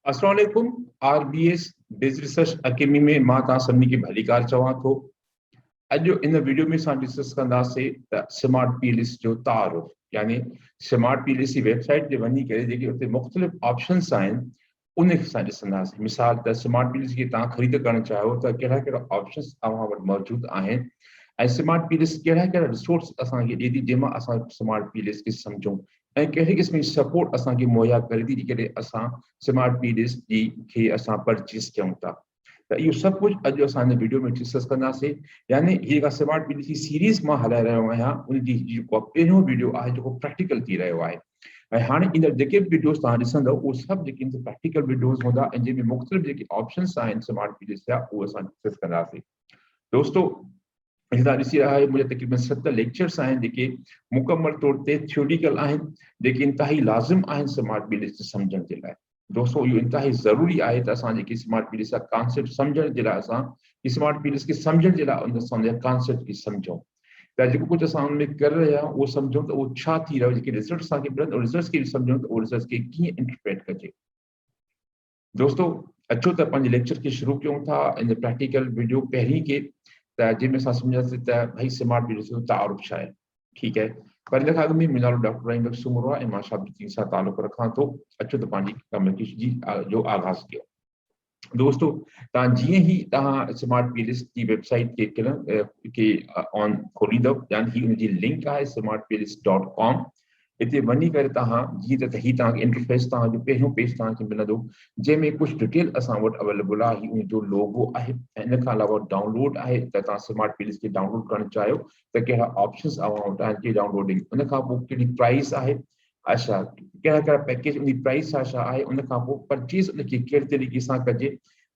अस्सलाम वालेकुम। RBS based research academy में मां तव्हां सभिनी खे भलीकार चवां थो। अॼु इन वीडियो में असां डिस्कस कंदासीं त स्मार्ट पीलिस जो तारुफ़, यानी स्मार्ट पीलिस जी वेबसाइट ते वञी करे जेके उते मुख़्तलिफ़ ऑप्शंस आहिनि उन खे असां ॾिसंदासीं। मिसाल त स्मार्ट पीलिस खे तव्हां ख़रीद करणु चाहियो त कहिड़ा कहिड़ा ऑप्शंस तव्हां वटि मौजूदु आहिनि ऐं स्मार्ट पीलिस कहिड़ा कहिड़ा रिसोर्स असांखे ॾिए थी जंहिंमां असां स्मार्ट पीलिस खे सम्झूं ऐं कहिड़े क़िस्म जी सपोर्ट असांखे मुहैया करे थी जेकॾहिं असां स्मार्ट पीलिस जी खे असां परचेस कयूं था। त इहो सभु कुझु अॼु असां हिन वीडियो में डिस्कस कंदासीं। यानी हीअ जेका स्मार्ट पीलिस जी सीरीज़ मां हलाए रहियो आहियां उन जी जेको पहिरियों वीडियो आहे जेको प्रैक्टिकल थी रहियो आहे ऐं हाणे ईंदड़ जेके बि वीडियोस तव्हां ॾिसंदव उहे सभु जेके प्रैक्टिकल वीडियोस हूंदा ऐं जंहिंमें मुख़्तलिफ़ जेके ऑप्शंस आहिनि स्मार्ट पीलिस जा उहे असां डिस्कस कंदासीं। दोस्तों, तव्हां ॾिसी रहिया आहियो मुंहिंजा तक़रीबन 7 लेक्चर्स आहिनि जेके मुकमल तौर ते थ्योरिटिकल आहिनि, जेके इंतिहाई लाज़िम आहिनि स्मार्ट पीलिस सम्झण जे लाइ। दोस्तों, इहो इंतिहाई ज़रूरी आहे त असां जेके स्मार्ट पीलिस जा कॉन्सेप्ट सम्झण जे लाइ असां स्मार्ट पीलिस खे सम्झण जे लाइ उन असांजे कॉन्सेप्ट खे सम्झूं त जेको कुझु असां हुन में करे रहिया आहियूं उहो सम्झूं त उहो छा थी रहियो, जेके रिज़ल्ट असांखे मिलनि उन रिज़ल्ट्स खे बि सम्झूं त उहो रिज़ल्ट्स खे कीअं इंटरप्रेट कजे। दोस्तों, अचो त पंहिंजे लेक्चर खे शुरू कयूं था। इन प्रैक्टिकल वीडियो पहिरीं के त जंहिंमें असां सम्झासीं त भई स्मार्ट पीलिस जो तारुफ़ छा आहे। ठीकु है, पर इन खां अॻु में मुंहिंजो नालो डॉक्टर रहीम सुमरो आहे ऐं मां शाबिर सां तालुक़ रखां थो। अचो त पंहिंजी कम्युनिकेशन जी जो आगाज़ कयो। दोस्तों, तव्हां जीअं ई तव्हां स्मार्ट पीलिस जी वेबसाइट के ऑन खोलींदव, यानी उनजी लिंक आहे smartpillis.com। इते वञी करे तव्हां जीअं त हीअ तव्हांखे इंटरफेस तव्हांजो पहिरियों पेज तव्हांखे मिलंदो जंहिंमें कुझु डिटेल असां वटि अवेलेबल आहे। हीअ उनजो लोगो आहे ऐं इन खां अलावा डाउनलोड आहे त तव्हां स्मार्ट पीलिस खे डाउनलोड करणु चाहियो त कहिड़ा ऑप्शंस अवां वटि आहिनि, डाउनलोडिंग उन खां पोइ कहिड़ी प्राइस आहे, अच्छा कहिड़ा कहिड़ा पैकेज, उनजी प्राइस छा आहे, उन खां पोइ परचेस उनखे कहिड़े तरीक़े सां कजे,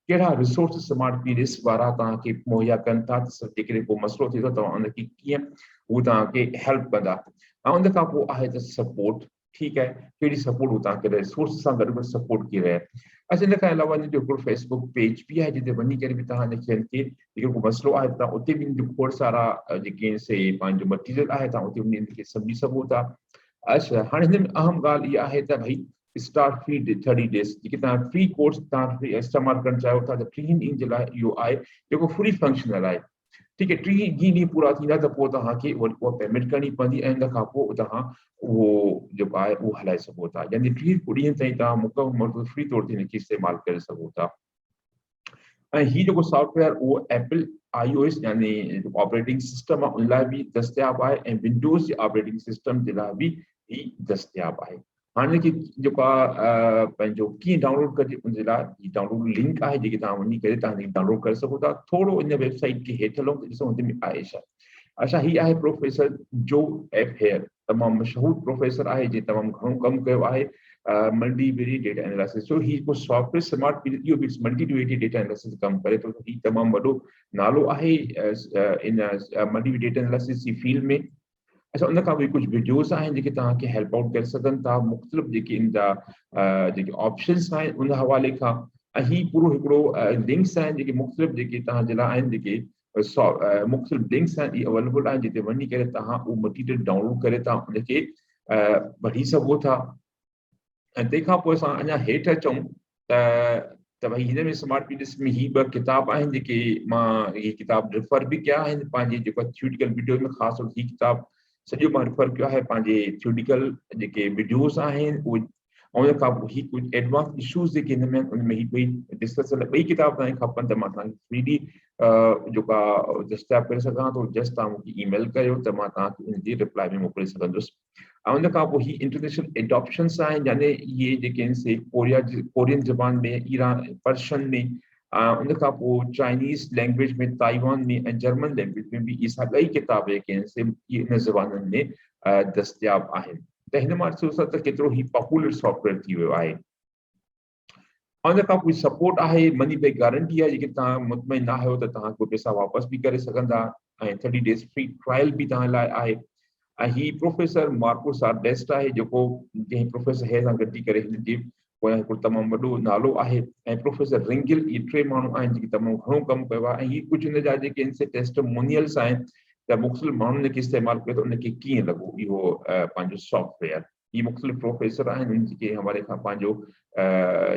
कहिड़ा रिसोर्स स्मार्ट पीलिस वारा तव्हांखे मुहैया कनि था, जेकॾहिं को मसइलो थिए थो तव्हां उनखे कीअं हू तव्हांखे हेल्प कंदा। ऐं उन खां पोइ आहे त सपोर्ट। ठीकु है, कहिड़ी सपोर्ट हू तव्हांखे रिसोर्स सां गॾु सपोर्ट करे रहिया। अच्छा, इन खां अलावा हिन जो हिकिड़ो फेसबुक पेज बि आहे जिते वञी करे बि तव्हां हिनखे जेको मसइलो आहे तव्हां उते बि खोड़ सारा जेके से पंहिंजो मटीरियल आहे तव्हां उते वञी हिनखे सम्झी सघो था। अच्छा, हाणे हिन में अहम ॻाल्हि इहा आहे त भई स्टार्ट फ्री 30 डेज़ जेके तव्हां फ्री कोर्स तव्हां फ्री इस्तेमालु करणु चाहियो था त 3 ॾींहंनि जे लाइ इहो आहे जेको फ्री फंक्शनल आहे। ठीकु है, 3 ॾींहं पूरा थींदा त पोइ तव्हांखे वरी उहा पेमेंट करणी पवंदी ऐं इन खां पोइ तव्हां उहो जेको आहे उहो हलाए सघो था। यानी 3 ॾींहं ताईं तव्हां मुकमल फ्री तौर ते हिनखे इस्तेमालु करे सघो था। ऐं हीउ जेको सॉफ्टवेयर उहो एप्पल iOS यानी ऑपरेटिंग सिस्टम आहे उन लाइ बि दस्तियाबु आहे ऐं विंडोज़ जे ऑपरेटिंग सिस्टम जे लाइ बि ही दस्तियाबु आहे। हाणे जेको आहे पंहिंजो कीअं डाउनलोड कजे उनजे लाइ ही डाउनलोड लिंक आहे जेके तव्हां वञी करे तव्हां डाउनलोड करे सघो था। थोरो इन वेबसाइट खे हेठि हलो त ॾिसो हुन में आहे छा। अच्छा, ही आहे प्रोफेसर जो एफ हेयर, तमामु मशहूरु प्रोफेसर आहे जंहिं तमामु घणो कमु कयो आहे मल्टीवेरिएट डेटा एनालिसिस जो। ही को सॉफ्टवेयर स्मार्ट पीलिस इहो बि मल्टीवेरिएट डेटा एनालिसिस कमु करे थो। ही तमामु वॾो नालो आहे इन मल्टीवेरिएट डेटा एनालिसिस जी फील्ड में। अच्छा, उन खां पोइ कुझु वीडियोस आहिनि जेके तव्हांखे हेल्प आउट करे सघनि था मुख़्तलिफ़ जेके इन जा जेके ऑप्शंस आहिनि उन हवाले खां। ऐं ही पूरो हिकिड़ो लिंक्स आहिनि जेके मुख़्तलिफ़ जेके तव्हांजे लाइ आहिनि, जेके मुख़्तलिफ़ लिंक्स आहिनि इहे अवेलेबल आहिनि जिते वञी करे तव्हां उहो मटीरियल डाउनलोड करे तव्हां उनखे पढ़ी सघो था। ऐं तंहिंखां पोइ असां अञा हेठि अचूं त भई हिन में स्मार्ट पीलिस में ही 2 किताब आहिनि जेके मां इहे किताब रिफर बि कया आहिनि पंहिंजे जेको थ्योरिटिकल वीडियो में। ख़ासि तौर ही किताब सॼो मां रिफर कयो आहे पंहिंजे थ्योरिटिकल जेके वीडियोस आहिनि उहे ऐं उन खां पोइ ही कुझु एडवांस इशूज़ जेके हिन में उन में ही ॿई डिस्कस 2 किताब तव्हांखे खपनि त मां तव्हांखे 3D जेका दस्तियाबु करे सघां थो। जस्ट तव्हां मूंखे ईमेल कयो त मां तव्हांखे उनजी रिप्लाई में मोकिले सघंदुसि। ऐं उन खां पोइ ही इंटरनेशनल एडॉप्शन्स आहिनि, यानी इहे जेके आहिनि से कोरियन ज़बान में, ईरान पर्शियन में, उन खां पोइ चाइनीज़ लैंग्वेज में, ताइवान में ऐं जर्मन लैंग्वेज में बि इहे 2 किताब जेके आहिनि से इन ज़बाननि में दस्तियाबु आहिनि। त हिन मां ॾिसो त केतिरो ही पॉपुलर सॉफ्टवेयर थी वियो आहे। उन खां पोइ सपोर्ट आहे, मनी बैक गारंटी आहे, जेके तव्हां मुतमइन न आहियो त तव्हां कोई पैसा वापसि बि करे सघंदा ऐं 30 डेज़ फ्री ट्रायल बि तव्हां लाइ आहे। ऐं ही प्रोफेसर मार्कोस आर्डेस्ट आहे जेको जंहिं प्रोफेसर हे सां गॾिजी करे हिन जे पोयां हिकिड़ो तमामु वॾो नालो आहे। ऐं प्रोफेसर रिंगिल, इहे 3 माण्हू आहिनि जेके तमामु घणो कमु कयो आहे। ऐं ही कुझु हिन जा जेके आहिनि से टेस्टिमोनियल्स आहिनि त मुख़्तलिफ़ माण्हुनि खे इस्तेमालु कयो त उनखे कीअं लॻो इहो पंहिंजो सॉफ्टवेयर। ये मुख्तलिफ प्रोफेसर आहिनि जिनके हवाले खां पंहिंजो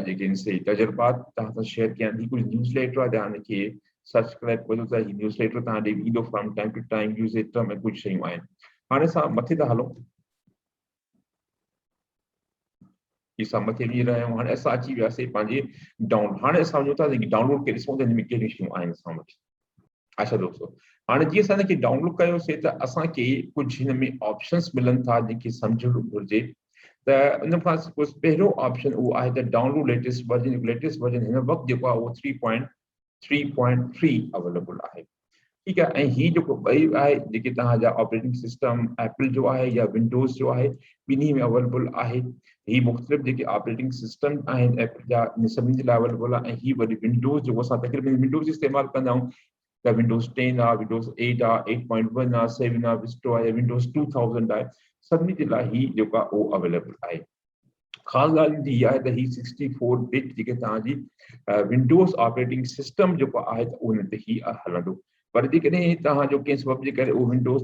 जेके इनसे तजुर्बात तव्हां सां शेयर कया थी। कुछ न्यूज़लेटर आहे तव्हां इनखे सब्सक्राइब कयो त ही न्यूज़लेटर तव्हां ॾे ईंदो from time to time, use it में कुछ शयूं आहिनि। हाणे असां मथे था हलूं, असां मथे बीह रहिया आहियूं। हाणे असां अची वियासीं पंहिंजे डाउन, हाणे असां वञूं था डाउनलोड खे ॾिसूं त हिन में कहिड़ियूं शयूं आहिनि असां वटि। अच्छा दोस्तों, हाणे जीअं असां हिनखे डाउनलोड कयोसीं त असांखे कुझु हिन में ऑप्शंस मिलनि था जेके सम्झणु घुरिजे। त उन खां पहिरियों ऑप्शन उहो आहे त download latest version. Latest version हिन वक़्तु जेको आहे उहो 3.3 अवेलेबल आहे। ठीक है। ऐं ही जेको ॿई आहे जेके तव्हांजा ऑपरेटिंग सिस्टम एप्पल जो आहे या विंडोज़ जो आहे, ॿिन्ही में अवेलेबल आहे। ही मुख़्तलिफ़ जेके ऑपरेटिंग सिस्टम आहिनि एप्पल जा इन सभिनी जे लाइ अवेलेबल आहे। ऐं ही वरी विंडोज़ जेको असां तक़रीबन विंडोज़ इस्तेमालु कंदा आहियूं त विंडोज़ 10 आहे, विंडोज़ 8 आहे, 8.1 आहे, 7 आहे, विस्टो आहे, विंडोज़ 2000 आहे, सभिनी जे लाइ ही जेको आहे उहो अवेलेबल आहे। ख़ासि ॻाल्हि इहा आहे त ही 64 बिट जेके तव्हांजी विंडोज़ ऑपरेटिंग सिस्टम जेको आहे त उन ते ही हलंदो। पर जेकॾहिं तव्हांजो कंहिं सबब जे करे उहो विंडोज़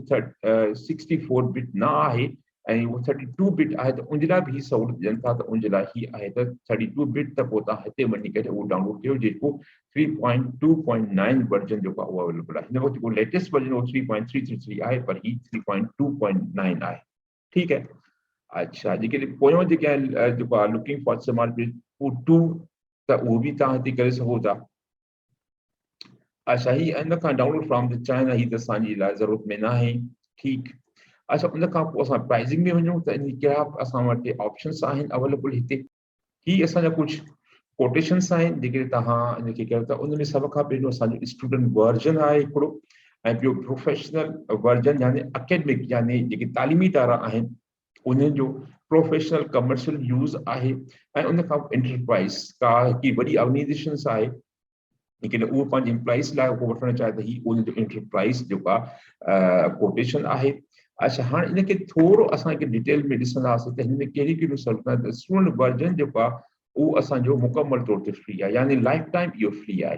64 बिट न आहे ऐं उहो 32 बिट आहे त उन जे लाइ बि ही सहूलियत ॾियनि था। त उन जे लाइ ही आहे त 32 बिट त पोइ तव्हां हिते वञी करे उहो डाउनलोड कयो जेको 3.2.9 वर्जन जेको आहे उहो अवेलेबल आहे। हिन वक़्तु जेको लेटेस्ट वर्जन उहो 3.333 आहे, पर ही 3.2.9 आहे। ठीकु है। अच्छा, जेके पोयों जेके आहिनि जेको आहे लुकिंग फॉर स्मार्ट बिल 2 त उहो बि तव्हां हिते करे सघो था। अच्छा, ही इन खां डाउनलोड फ्रॉम द चाइना, ही त असांजी लाइ ज़रूरत में न आहे। ठीकु। अच्छा, उन खां पोइ असां प्राइसिंग में वञूं त इन कहिड़ा असां वटि ऑप्शंस आहिनि अवेलेबल हिते। ही असांजा कुझु कोटेशंस आहिनि जेके तव्हां इनखे कयो था। उन में सभ खां पहिरियों असांजो स्टूडेंट वर्जन आहे हिकिड़ो, ऐं ॿियो प्रोफेशनल वर्जन यानी अकेडमिक यानी जेके तालीमी इदारा आहिनि उन्हनि जो प्रोफेशनल कमर्शियल यूज़ आहे। ऐं उन खां एंटरप्राइज़ का हिकड़ी वॾी ऑर्गेनाइजेशंस आहे लेकिन उहो पंहिंजे एम्प्लॉइज़ लाइ उहो वठणु चाहे त ही उनजो एंटरप्राइज़ जेको आहे कोटेशन आहे। अच्छा, हाणे इनखे थोरो असां डिटेल में ॾिसंदासीं त हिन में कहिड़ी कहिड़ियूं सहूलियत। स्टूडेंट वर्जन जेको आहे उहो असांजो मुकमल तौर ते फ्री आहे, यानी लाइफ टाइम इहो फ्री आहे।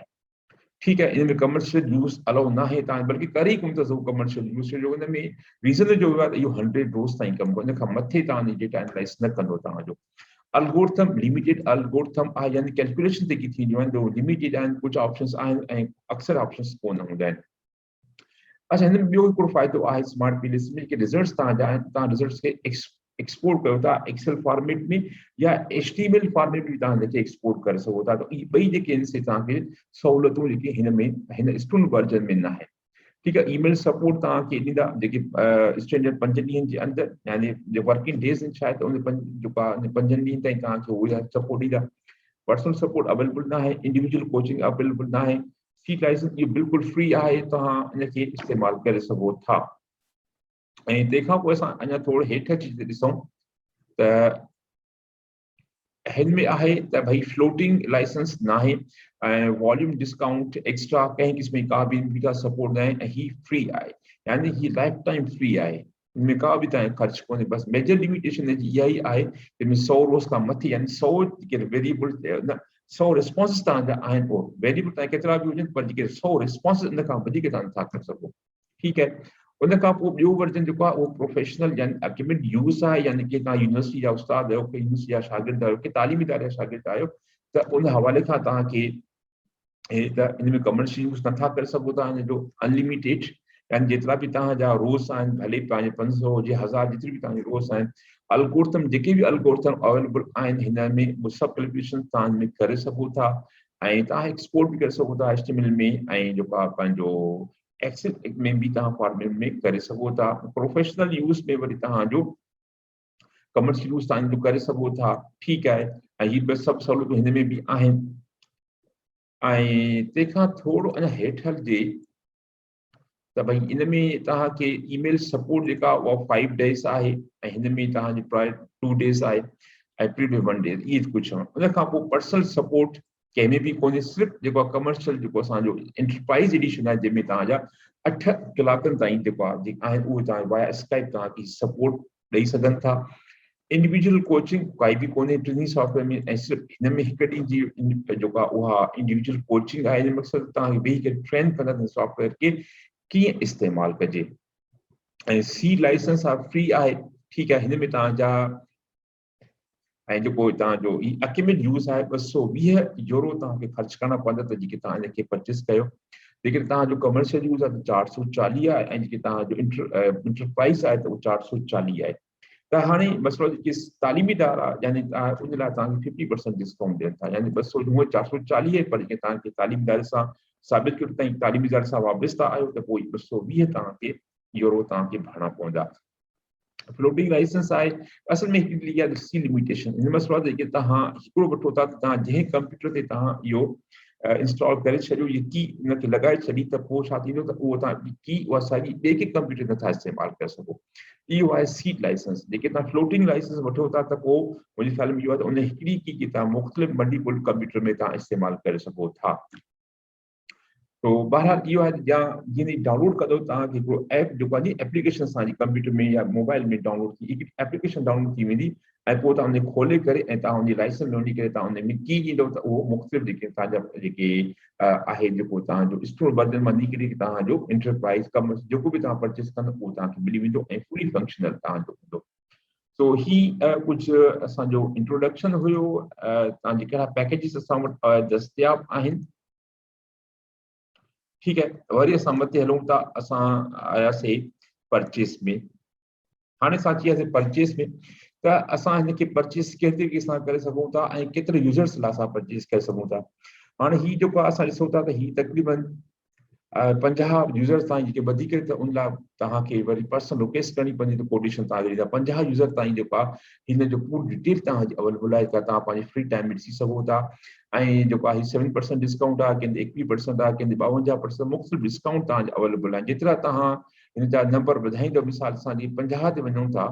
ठीकु है। इन में कमर्शियल यूज़ अलाउ न आहे तव्हां, बल्कि करे ई कोन था सघो कमर्शियल यूज़, जो इन में रीज़न जो आहे त इहो 100 रोज़ ताईं कमु कंदो, इन खां मथे तव्हांजी डेटा एनालाइज़ न कंदो तव्हांजो। अल्गोरिथम लिमिटेड अल्गोरिथम आहे, यानी कैलकुलेशन जेकी थींदियूं आहिनि जो लिमिटेड आहिनि, कुझु ऑप्शंस आहिनि ऐं अक्सर ऑप्शंस कोन हूंदा आहिनि। अच्छा, हिन में ॿियो हिकिड़ो फ़ाइदो आहे स्मार्ट प्लेलिस्ट में कि रिज़ल्ट्स तव्हांजा आहिनि, तव्हां रिज़ल्ट्स खे एक्सपोर्ट कयो था एक्सेल फॉर्मेट में या HTML फॉर्मेट में तव्हां हिनखे एक्सपोर्ट करे सघो था। त इहे ॿई जेके आहिनि से तव्हांखे सहूलियतूं जेके हिन स्टूडेंट वर्जन में न आहे। ठीकु है। ईमेल सपोर्ट तव्हांखे ॾींदा जेके स्टैंडर्ड 5 ॾींहंनि जे अंदरि, यानी जो वर्किंग डेज़ आहिनि शायदि उन 5 ॾींहंनि ताईं तव्हांखे उहे सपोर्ट ॾींदा। पर्सनल सपोर्ट अवेलेबल न आहे, इंडिविजुअल कोचिंग अवेलेबल न आहे। सी लाइसेंस इहो बिल्कुलु फ्री आहे, तव्हां इनखे इस्तेमालु करे सघो था। ऐं तंहिंखां पोइ असां अञा थोरो हेठि अची ॾिसूं त हिन में आहे त भई फ्लोटिंग लाइसेंस न आहे ऐं वॉल्यूम डिस्काउंट एक्स्ट्रा कंहिं क़िस्म जी का बि बीटा सपोर्ट न आहे ऐं ही फ्री आहे, यानी ही लाइफ टाइम फ्री आहे। इनमें का बि तव्हांखे ख़र्च कोन्हे। बसि मेजर लिमिटेशन जी इहा ई आहे कि 100 रोज़ खां मथे, यानी 100 जेके वेरिएबल 100 रिस्पॉन्स तव्हांजा आहिनि, उहो वेरिएबल तव्हां केतिरा बि हुजनि पर जेके 100 रिस्पॉन्स इन खां वधीक तव्हां नथा करे सघो। ठीकु है। उन खां पोइ ॿियो वर्जन जेको आहे उहो प्रोफेशनल यानी अकेडमिक यूज़ आहे, यानी कि तव्हां यूनिवर्सिटी जा उस्ताद आहियो, कि यूनिवर्सिटी जा शागिर्द आहियो, कि तालीमी इदारे जा शागिर्द आहियो, त उन हवाले खां तव्हांखे त इन में कमर्शियल यूज़ नथा करे सघो था। हिन जो अनलिमिटेड यानी जेतिरा बि तव्हांजा रोज़ आहिनि, भले पंहिंजे 500 हुजे 1000 जेतिरी बि तव्हांजी रोज़ आहिनि। अल्गोरिथम जेके बि अल्गोरिथम अवेलेबल आहिनि हिन में उहे सभु कैलकुलेशन तव्हां में करे सघो था ऐं तव्हां एक्सपोर्ट बि करे सघो था HTML में, ऐं जेको आहे पंहिंजो एक्सेल में भी तव्हां फॉर्मेट में करे सघो था। प्रोफेशनल यूज़ में वरी तव्हांजो कमर्शियल यूज़ तव्हां करे सघो था। ठीकु आहे। ऐं हीअ बि सभु सहूलियतूं हिन में बि आहिनि। ऐं तंहिंखां थोरो अञा हेठि हलिजे त भई इन में तव्हांखे ईमेल सपोर्ट जेका उहा 5 डेज़ आहे ऐं हिन में तव्हांजी प्रायर 2 डेज़ आहे ऐं पीरियड 1 डेज़, इहे कुझु आहे। उन खां पोइ पर्सनल सपोर्ट कंहिंमें बि कोन्हे, सिर्फ़ु जेको आहे कमर्शियल जेको असांजो एंटरप्राइज़ एडिशन आहे जंहिंमें तव्हांजा 8 कलाकनि ताईं जेको आहे जेके आहिनि उहे तव्हां वाया स्काइप तव्हांखे सपोर्ट ॾेई सघनि था। इंडिविजुअल कोचिंग काई बि कोन्हे टिनी सॉफ्टवेयर में, ऐं सिर्फ़ु हिन में हिकु ॾींहं जी जेको आहे उहा इंडिविजुअल कोचिंग आहे। हिन मक़सदु तव्हांखे वेही करे ट्रेन कंदा सॉफ्टवेयर खे कीअं इस्तेमालु कजे। ऐं सी लाइसेंस आहे फ्री आहे। ठीकु आहे। हिन में तव्हांजा ऐं जेको तव्हांजो ई अकेमिड यूज़ आहे 220 यूरो तव्हांखे ख़र्च करणा पवंदा त जेके तव्हां इनखे परचेस कयो। लेकिन तव्हांजो कमर्शियल यूज़ आहे त 440 आहे ऐं जेके तव्हांजो इंटरप्राइज़ आहे त उहो 440 आहे। त हाणे मसइलो जेके तालीमी इदारा यानी उन लाइ तव्हांखे 50% डिस्काउंट ॾियनि था, यानी 200 हूअं 440 आहे, पर जेके तव्हांखे तालीमी इदारे सां साबित कयो ताईं तालीमी इदारे सां वाबस्ता आहियो त पोइ 220 तव्हांखे यूरो तव्हांखे भरणा पवंदा। फ्लोटिंग लाइसेंस आहे असल में हिकिड़ी इहा ॾिसी लिमिटेशन हिन मसइलो आहे जेके तव्हां हिकिड़ो वठो था त तव्हां जंहिं कंप्यूटर ते तव्हां इहो इंस्टॉल करे छॾियो, ये की उनखे लॻाए छॾी त पोइ छा थींदो त उहो तव्हां की उहा साॻी ॿिए के कंप्यूटर नथा इस्तेमालु करे सघो। इहो आहे सीट लाइसेंस। जेके तव्हां फ्लोटिंग लाइसेंस वठो था त पोइ मुंहिंजे ख़्याल में इहो आहे त उन हिकिड़ी की तव्हां मुख़्तलिफ़ मल्टीपल कंप्यूटर में तव्हां इस्तेमालु करे सघो था। तो बहरहाल इहो आहे या जीअं डाउनलोड कंदो तव्हांखे हिकिड़ो ऐप जेको आहे एप्लीकेशन असांजे कंप्यूटर में या मोबाइल में डाउनलोड थी हिकिड़ी एप्लीकेशन डाउनलोड थी वेंदी ऐं पोइ तव्हां उन खोले करे ऐं तव्हां उनजी लाइसेंस में वञी करे तव्हां उन में की ॾींदव त उहो मुख़्तलिफ़ जेके तव्हांजा जेके आहे जेको तव्हांजो स्टोर बदल मां निकिरी तव्हांजो इंटरप्राइज़ कम जेको बि तव्हां परचेस कंदो उहो तव्हांखे मिली वेंदो ऐं फुली फंक्शनल तव्हांजो हूंदो। सो ही कुझु असांजो इंट्रोडक्शन हुयो। तव्हांजे कहिड़ा पैकेजिस असां वटि दस्तियाब आहिनि। ठीक है, वरी असां मथे हलूं था, असां आयासीं परचेस में। हाणे असां अची वियासीं परचेस में त असां हिनखे परचेस कहिड़े तरीक़े सां करे सघूं था ऐं केतिरे यूज़र्स लाइ असां परचेस करे सघूं था। हाणे ही जेको आहे असां ॾिसूं था त ही तक़रीबन 50 यूज़र्स ताईं जेके वधीक त उन लाइ तव्हांखे वरी पर्सनल रिक्वेस्ट करणी पवंदी त कोटेशन तव्हांखे ॾींदा। 50 यूज़र ताईं जेको आहे हिन जो पूरी डिटेल तव्हांजी अवेलेबल आहे, तव्हां पंहिंजे फ्री टाइम में ॾिसी सघो था। ऐं जेको आहे 7% डिस्काउंट आहे, कंहिंजे 21% आहे, कंहिंजे 52% मुख़्तलिफ़ डिस्काउंट तव्हांजे अवेलेबल आहे। जेतिरा तव्हां हिन जा नंबर वधाईंदो, मिसाल सां जीअं 50 ते वञूं था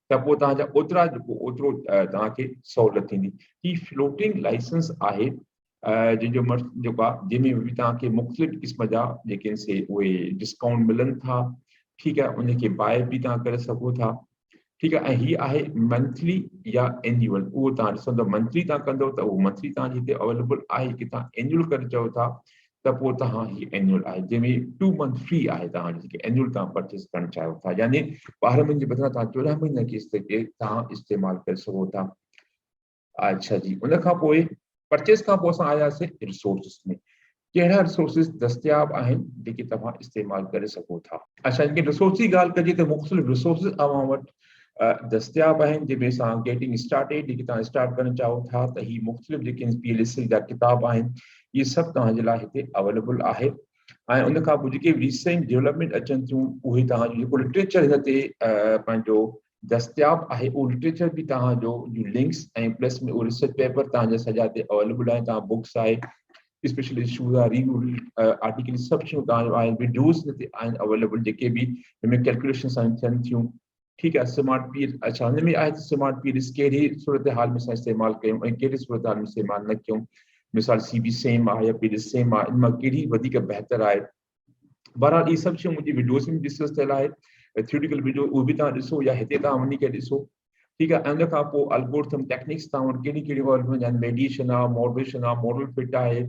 त पोइ तव्हांजा ओतिरा जेको ओतिरो तव्हांखे सहूलियत थींदी। ही फ्लोटिंग लाइसेंस आहे जंहिंजो जेको आहे जंहिंमें बि तव्हांखे मुख़्तलिफ़ क़िस्म जा जेके से उहे डिस्काउंट मिलनि था। ठीकु आहे, उनखे बाय बि तव्हां करे सघो था। ठीक है, ही आहे मंथली या एन्युअल। उहो तव्हां ॾिसंदव मंथली तव्हां कंदव त उहो मंथली तव्हांजे हिते अवेलेबल आहे। कि तव्हां एन्युअल करे चओ था त पोइ तव्हां ही एन्युअल आहे जंहिंमें 2 मंथ फ्री आहे तव्हांजे जेके एन्युअल तव्हां परचेस करणु चाहियो था, यानी 12 महीने जे बदिरां तव्हां 14 महीने किस्त ते तव्हां इस्तेमालु करे सघो था। अच्छा जी, उन खां पोइ परचेस खां पोइ असां आयासीं रिसोर्सिस में। कहिड़ा रिसोर्सिस दस्तियाब आहिनि जेके तव्हां इस्तेमालु करे सघो था। अच्छा, इनके रिसोर्स जी ॻाल्हि कजे त मुख़्तलिफ़ रिसोर्सिस अवां वटि दस्तियाब आहिनि जंहिंमें असां गेटिंग स्टार्टेड जेके तव्हां स्टार्ट करणु चाहियो था त ही मुख़्तलिफ़ जेके PLC जा किताब आहिनि इहे सभु तव्हांजे लाइ हिते अवेलेबल आहे। ऐं उन खां पोइ जेके रीसेंट डेवलपमेंट अचनि थियूं उहे तव्हांजो जेको लिटरेचर हिन ते पंहिंजो दस्तियाब आहे उहो लिटरेचर बि तव्हांजो लिंक्स ऐं प्लस में उहो रिसर्च पेपर तव्हांजा सॼा हिते अवेलेबल आहे। तव्हां बुक्स आहे, स्पेशली इशूज़ आहे, रिव्यू आर्टिकल सभु शयूं तव्हांजो आहिनि। वीडियोज़ हिते आहिनि अवेलेबल जेके बि हिनमें कैलकुलेशन थियनि थियूं। ठीक है, स्मार्ट पीएल। अच्छा, हुन में आहे स्मार्ट पीएल कहिड़ी सूरत हाल में असां इस्तेमालु कयूं ऐं कहिड़ी सूरत हाल में इस्तेमालु न कयूं। मिसाल CB सेम आहे या पीएल सेम आहे, इन मां कहिड़ी वधीक बहितर आहे। बहरहाल इहे सभु शयूं मुंहिंजी वीडियोज़ में डिस्कस थियल आहे। थ्योरिटिकल वीडियो उहो बि तव्हां ॾिसो या हिते तव्हां वञी करे ॾिसो। ठीक है, उन खां पोइ एल्गोरिथम टेक्निक्स तव्हां वटि कहिड़ी कहिड़ी आहिनि। मेडिएशन आहे, मॉडरेशन आहे, मॉडल फिट आहे,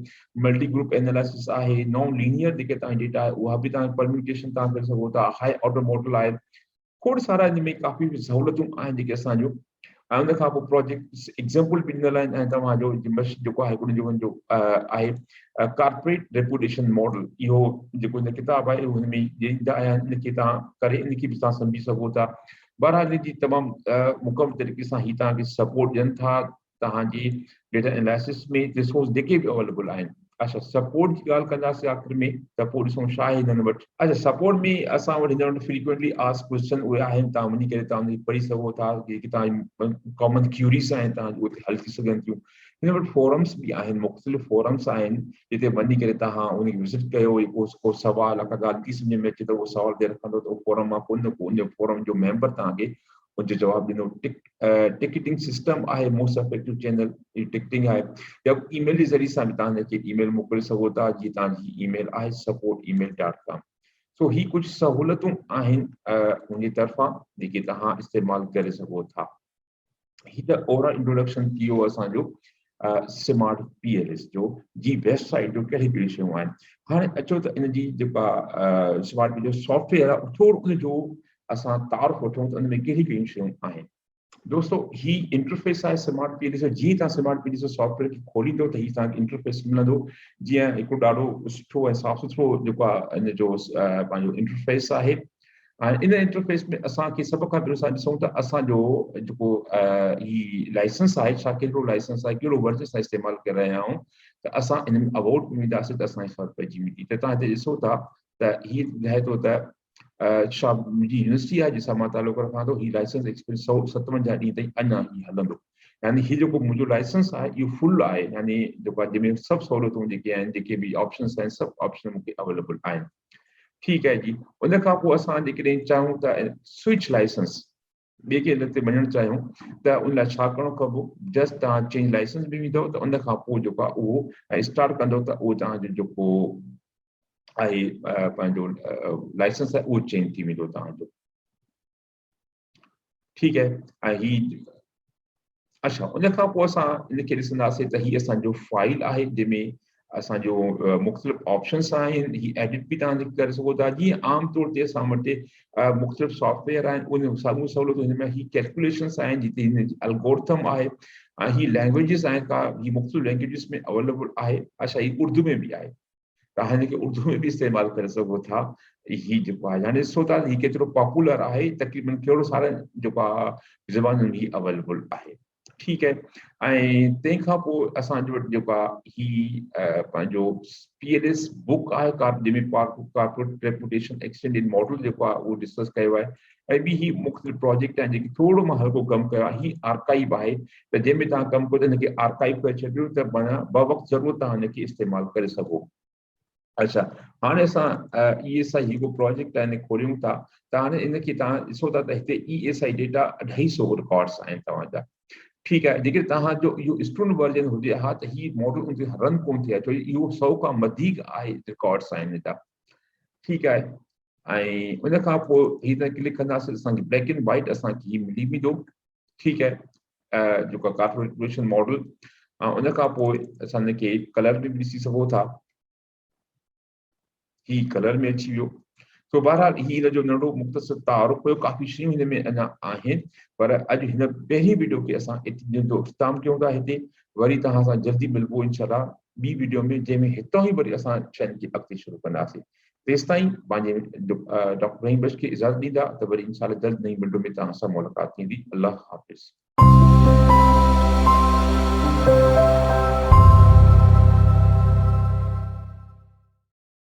मल्टी ग्रुप एनालिसिस आहे, नॉन लीनियर जेके तव्हांजी डेटा आहे उहा बि तव्हां परम्यूटेशन तव्हां करे सघो था। हाई ऑर्डर मॉडल आहे, खोड़ सारा इन में काफ़ी सहूलियतूं आहिनि जेके असांजो। ऐं उन खां पोइ प्रोजेक्ट एग्जाम्पल बि ॾिनल आहिनि ऐं तव्हांजो जेको आहे उनजो आहे कॉर्पोरेट रेपुटेशन मॉडल। इहो जेको इन किताब आहे हुन में ॾींदा आया आहिनि, इनखे तव्हां करे इनखे बि तव्हां सम्झी सघो था। बहरहाल इनजी तमामु मुकमल तरीक़े सां ही तव्हांखे सपोर्ट ॾियनि था तव्हांजी डेटा एनालिसिस में रिसोर्स जेके बि अवेलेबल आहिनि। अच्छा, सपोर्ट जी ॻाल्हि कंदासीं आख़िर में त पोइ ॾिसूं छा आहे हिननि वटि। अच्छा, सपोर्ट में असां वटि हिन वटि फ्रीक्वेंटली आस्क्ड क्वेश्चन उहे आहिनि, तव्हां वञी करे तव्हां उनखे पढ़ी सघो था। जेके तव्हांजी कॉमन क्यूरीज़ आहिनि तव्हां उहे हल थी सघनि थियूं। हिन वटि फोरम्स बि आहिनि, मुख़्तलिफ़ फोरम्स आहिनि जिते वञी करे तव्हां उनखे विज़िट कयो। को सवाल अगरि ॻाल्हि थी सम्झ में अचे त उहो सवाल ते रखंदो त उहो फोरम मां उन फोरम जो मेंबर तव्हांखे उनजो जवाबु ॾींदो। टिकटिंग सिस्टम आहे, मोस्ट इफेक्टिव चैनल टिकटिंग आहे, या ईमेल जे ज़रिए सां बि तव्हां हिनखे ईमेल मोकिले सघो था। जीअं तव्हांजी ईमेल आहे support@email.com। सो ही कुझु सहूलियतूं आहिनि मुंहिंजी तरफ़ां जेके तव्हां इस्तेमालु करे सघो था। ही त ओवरऑल इंट्रोडक्शन थी वियो असांजो स्मार्ट PLS जो जी वेबसाइट जो कहिड़ी कहिड़ी शयूं आहिनि। हाणे अचो त इन जी जेका स्मार्ट PLS सॉफ्टवेयर आहे थोरो उनजो असां तारुफ़ वठूं त उन में कहिड़ी कहिड़ियूं शयूं आहिनि। दोस्तों ही इंटरफेस आहे स्मार्ट पीएलसी। जीअं तव्हां स्मार्ट पीएलसी सॉफ्टवेयर खे खोलींदो त ही तव्हांखे इंटरफेस मिलंदो। जीअं हिकु ॾाढो सुठो ऐं साफ़ सुथरो जेको आहे इन जो पंहिंजो इंटरफेस आहे। इन इंटरफेस में असांखे सभ खां पहिरियों असां ॾिसूं त असांजो जेको ही लाइसेंस आहे, छा कहिड़ो लाइसेंस आहे, कहिड़ो वर्जन असां इस्तेमालु करे रहिया आहियूं। त असां इन में अबाउट में वेंदासीं त असांखे ख़बर पइजी वेंदी। त तव्हां हिते ॾिसो था त हीअ ॿुधाए थो त छा मुंहिंजी यूनिवर्सिटी आहे जंहिंसां मां तालुक रखां थो, ही लाइसेंस एक्सपीरियंस 157 ॾींहं ताईं अञा ही हलंदो। यानी हीउ जेको मुंहिंजो लाइसेंस आहे इहो फुल आहे, यानी जेको आहे जंहिंमें सभु सहूलियतूं जेके आहिनि, जेके बि ऑप्शंस आहिनि, सभु ऑप्शन मूंखे अवेलेबल आहिनि। ठीकु आहे जी। उन खां पोइ असां जेकॾहिं चाहियूं त स्विच लाइसेंस ॿिए खे इन ते वञणु चाहियूं त उन लाइ छा करिणो पवंदो। जस्ट तव्हां चेंज लाइसेंस में वेंदव त उन खां पोइ जेको आहे उहो स्टार्ट कंदव त उहो तव्हांजो जेको आहे पंहिंजो लाइसेंस आहे उहो चेंज थी वेंदो तव्हांजो। ठीकु आहे। ऐं ही अच्छा, उन खां पोइ असां इनखे ॾिसंदासीं त हीअ असांजो फाइल आहे जंहिंमें असांजो मुख़्तलिफ़ ऑप्शन्स आहिनि। ही एडिट बि तव्हां करे सघो था। जीअं आमतौर ते असां वटि मुख़्तलिफ़ सॉफ्टवेयर आहिनि, उन साम्हूं सहूलियतूं हिन में ही कैलकुलेशन्स आहिनि, जिते हिन जी एल्गोरिथम आहे। ही लैंग्वेजिस आहिनि का, ही मुख़्तलिफ़ लैंग्वेजिस में अवेलेबल आहे। अच्छा, ही उर्दू में बि आहे, तव्हां हिनखे उर्दू में बि इस्तेमालु करे सघो था। ही जेको आहे हाणे ॾिसो था ही केतिरो पॉपुलर आहे, तक़रीबन कहिड़ो सारनि जेको आहे ज़बानुनि में ही अवेलेबल आहे। ठीकु आहे। ऐं तंहिंखां पोइ असांजो वटि जेको आहे ही पंहिंजो PLS बुक आहे, जंहिंमें कॉर्पोरेट रेपुटेशन एक्सटेंडेड मॉडल जेको आहे उहो डिस्कस कयो आहे। ऐं ॿी ही मुख़्तलिफ़ प्रोजेक्ट आहिनि जेके थोरो मां हल्को कमु कयो आहे। ही आर्काइव आहे, त जंहिंमें तव्हां कमु कयो त हिनखे आर्काइव करे छॾियो त माना वक़्तु ज़रूरत तव्हां हिनखे इस्तेमालु करे सघो। अच्छा, हाणे असां ESI जेको प्रोजेक्ट आहे खोलियूं था त हाणे इनखे तव्हां ॾिसो था त हिते ESI डेटा 250 रिकॉर्ड्स आहिनि तव्हांजा। ठीकु आहे। जेकॾहिं तव्हांजो इहो स्टूडेंट वर्जन हुजे हा त ही मॉडल उन ते रन कोन थिए, छो इहो 100 खां वधीक आहे रिकॉर्ड्स आहिनि हितां। ठीकु आहे। ऐं उन खां पोइ ही त क्लिक कंदासीं असांखे ब्लैक एंड वाइट असांखे ही मिली वेंदो। ठीकु आहे। जेको कॉर्पोरेट मॉडल, उन खां पोइ असां हिनखे कलर में बि ॾिसी सघो था, ही कलर में अची वियो। तो बहरहाल ही जो नंढो मुख़्तसर तारुफ़ हुयो, काफ़ी शयूं हिन में अञा आहिनि, पर अॼु हिन पहिरीं वीडियो खे असां जो इख़्तिताम कयूं था। हिते वरी तव्हां सां जल्दी मिलबो इंशाअल्लाह ॿी वीडियो में, जंहिंमें हितां ई वरी असां शयुनि खे अॻिते शुरू कंदासीं। तेसि ताईं पंहिंजे डॉक्टर रहीम बख्श खे इजाज़त ॾींदा त वरी इंशाअल्लाह जल्द नई वीडियो में तव्हां सां मुलाक़ात थींदी। अल्लाह हाफ़िज़।